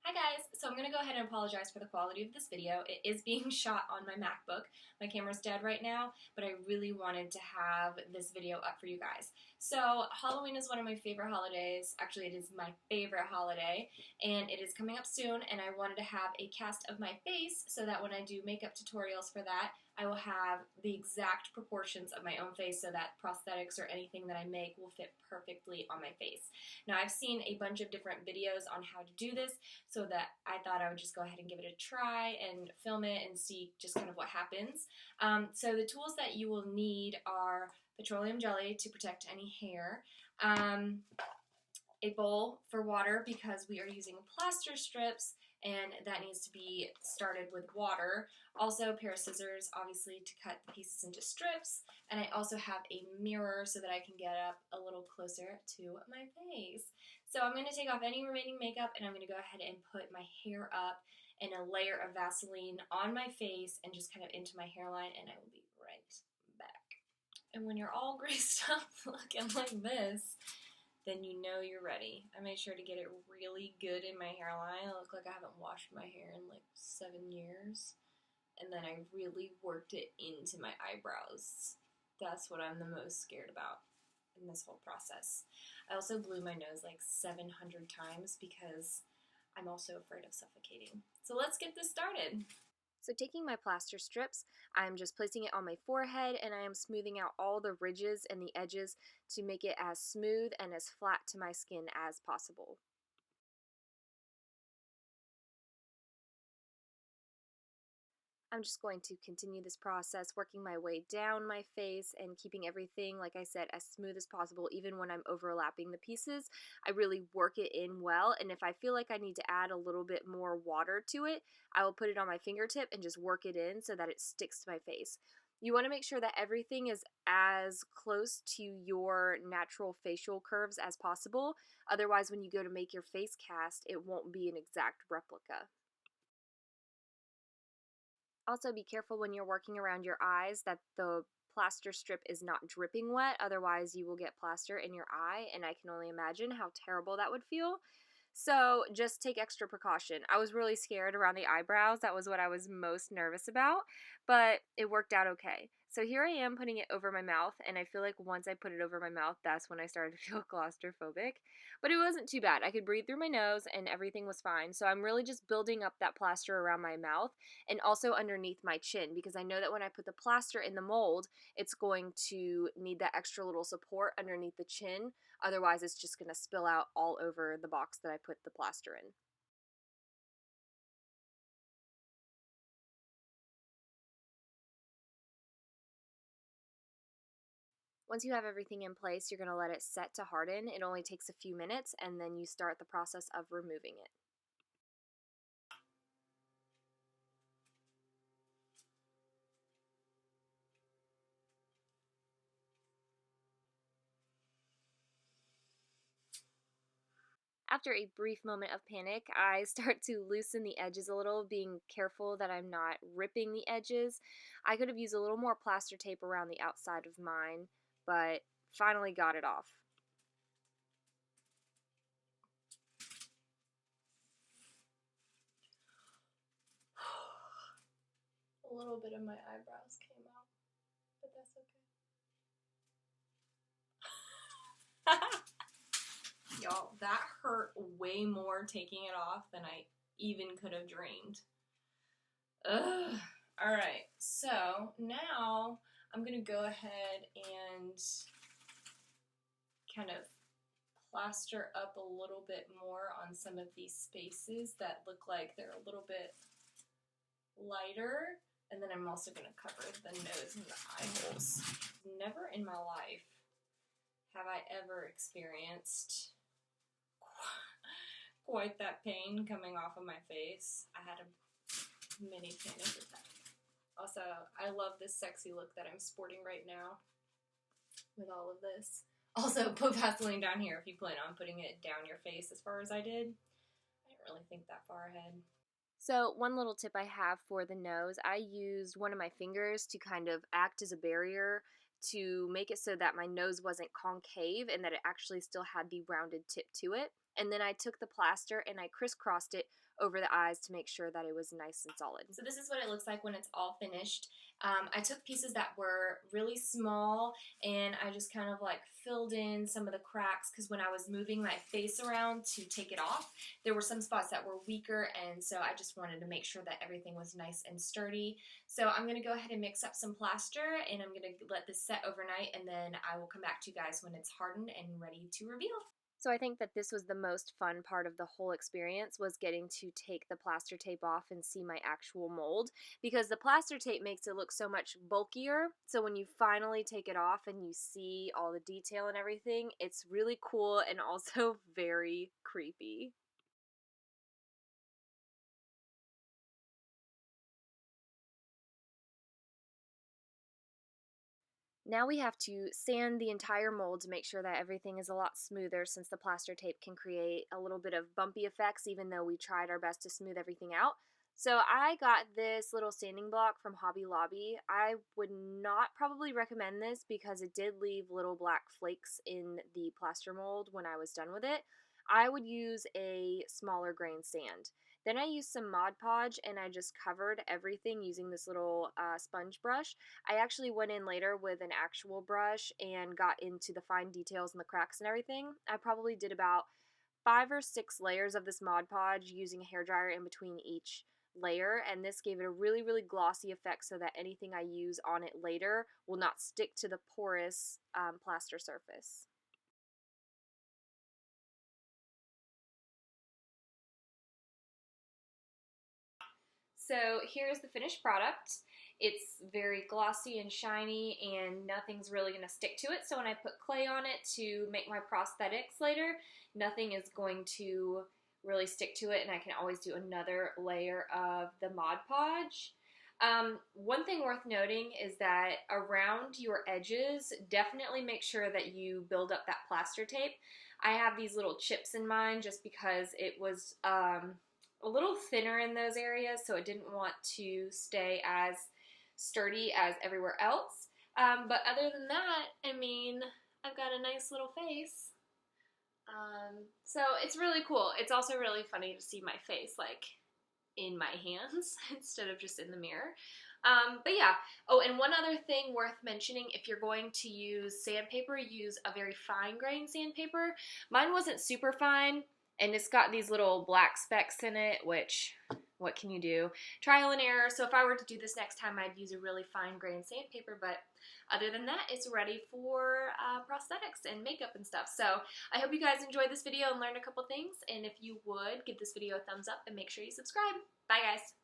Hi guys, so I'm going to go ahead and apologize for the quality of this video. It is being shot on my MacBook. My camera's dead right now, but I really wanted to have this video up for you guys. So Halloween is one of my favorite holidays. Actually, it is my favorite holiday, and it is coming up soon, and I wanted to have a cast of my face so that when I do makeup tutorials for that, I will have the exact proportions of my own face so that prosthetics or anything that I make will fit perfectly on my face. Now, I've seen a bunch of different videos on how to do this, so that I thought I would just go ahead and give it a try and film it and see just kind of what happens. So the tools that you will need are petroleum jelly to protect any hair, a bowl for water because we are using plaster strips and that needs to be started with water. Also a pair of scissors, obviously, to cut the pieces into strips. And I also have a mirror so that I can get up a little closer to my face. So I'm going to take off any remaining makeup and I'm going to go ahead and put my hair up and a layer of Vaseline on my face and just kind of into my hairline, and I will be right back. And when you're all greased up looking like this, then you know you're ready. I made sure to get it really good in my hairline. I look like I haven't washed my hair in like 7 years. And then I really worked it into my eyebrows. That's what I'm the most scared about in this whole process. I also blew my nose like 700 times because I'm also afraid of suffocating. So let's get this started. So taking my plaster strips, I'm just placing it on my forehead and I am smoothing out all the ridges and the edges to make it as smooth and as flat to my skin as possible. I'm just going to continue this process, working my way down my face and keeping everything, like I said, as smooth as possible. Even when I'm overlapping the pieces, I really work it in well, and if I feel like I need to add a little bit more water to it, I will put it on my fingertip and just work it in so that it sticks to my face. You want to make sure that everything is as close to your natural facial curves as possible. Otherwise, when you go to make your face cast, it won't be an exact replica. Also, be careful when you're working around your eyes that the plaster strip is not dripping wet, otherwise you will get plaster in your eye, and I can only imagine how terrible that would feel. So just take extra precaution. I was really scared around the eyebrows. That was what I was most nervous about, but it worked out okay. So here I am putting it over my mouth, and I feel like once I put it over my mouth, that's when I started to feel claustrophobic. But it wasn't too bad. I could breathe through my nose, and everything was fine. So I'm really just building up that plaster around my mouth and also underneath my chin, because I know that when I put the plaster in the mold, it's going to need that extra little support underneath the chin. Otherwise, it's just going to spill out all over the box that I put the plaster in. Once you have everything in place, you're going to let it set to harden. It only takes a few minutes, and then you start the process of removing it. After a brief moment of panic, I start to loosen the edges a little, being careful that I'm not ripping the edges. I could have used a little more plaster tape around the outside of mine, but finally got it off. A little bit of my eyebrows came out, but that's okay. Y'all, that hurt way more taking it off than I even could have dreamed. Ugh. Alright, so now I'm going to go ahead and kind of plaster up a little bit more on some of these spaces that look like they're a little bit lighter. And then I'm also going to cover the nose and the eye holes. Never in my life have I ever experienced quite that pain coming off of my face. I had a mini panic attack. Also, I love this sexy look that I'm sporting right now with all of this. Also, put Vaseline down here if you plan on putting it down your face as far as I did. I didn't really think that far ahead. So one little tip I have for the nose, I used one of my fingers to kind of act as a barrier to make it so that my nose wasn't concave and that it actually still had the rounded tip to it. and then I took the plaster and I crisscrossed it over the eyes to make sure that it was nice and solid. So this is what it looks like when it's all finished. I took pieces that were really small and I just kind of like filled in some of the cracks because when I was moving my face around to take it off, there were some spots that were weaker, and so I just wanted to make sure that everything was nice and sturdy. So I'm going to go ahead and mix up some plaster, and I'm going to let this set overnight, and then I will come back to you guys when it's hardened and ready to reveal. So I think that this was the most fun part of the whole experience, was getting to take the plaster tape off and see my actual mold, because the plaster tape makes it look so much bulkier. So when you finally take it off and you see all the detail and everything, it's really cool and also very creepy. Now we have to sand the entire mold to make sure that everything is a lot smoother, since the plaster tape can create a little bit of bumpy effects even though we tried our best to smooth everything out. So I got this little sanding block from Hobby Lobby. I would not probably recommend this because it did leave little black flakes in the plaster mold when I was done with it. I would use a smaller grain sand. Then I used some Mod Podge and I just covered everything using this little sponge brush. I actually went in later with an actual brush and got into the fine details and the cracks and everything. I probably did about 5 or 6 layers of this Mod Podge using a hairdryer in between each layer, and this gave it a really, really glossy effect so that anything I use on it later will not stick to the porous plaster surface. So here's the finished product. It's very glossy and shiny and nothing's really going to stick to it. So when I put clay on it to make my prosthetics later, nothing is going to really stick to it, and I can always do another layer of the Mod Podge. One thing worth noting is that around your edges, definitely make sure that you build up that plaster tape. I have these little chips in mine just because it was a little thinner in those areas, so it didn't want to stay as sturdy as everywhere else. But other than that, I mean, I've got a nice little face. So it's really cool. It's also really funny to see my face like in my hands instead of just in the mirror. But yeah. Oh, and one other thing worth mentioning, if you're going to use sandpaper, use a very fine grain sandpaper. Mine wasn't super fine, and it's got these little black specks in it, which, what can you do? Trial and error. So if I were to do this next time, I'd use a really fine grain sandpaper, but other than that, it's ready for prosthetics and makeup and stuff. So I hope you guys enjoyed this video and learned a couple things, and if you would, give this video a thumbs up and make sure you subscribe. Bye guys!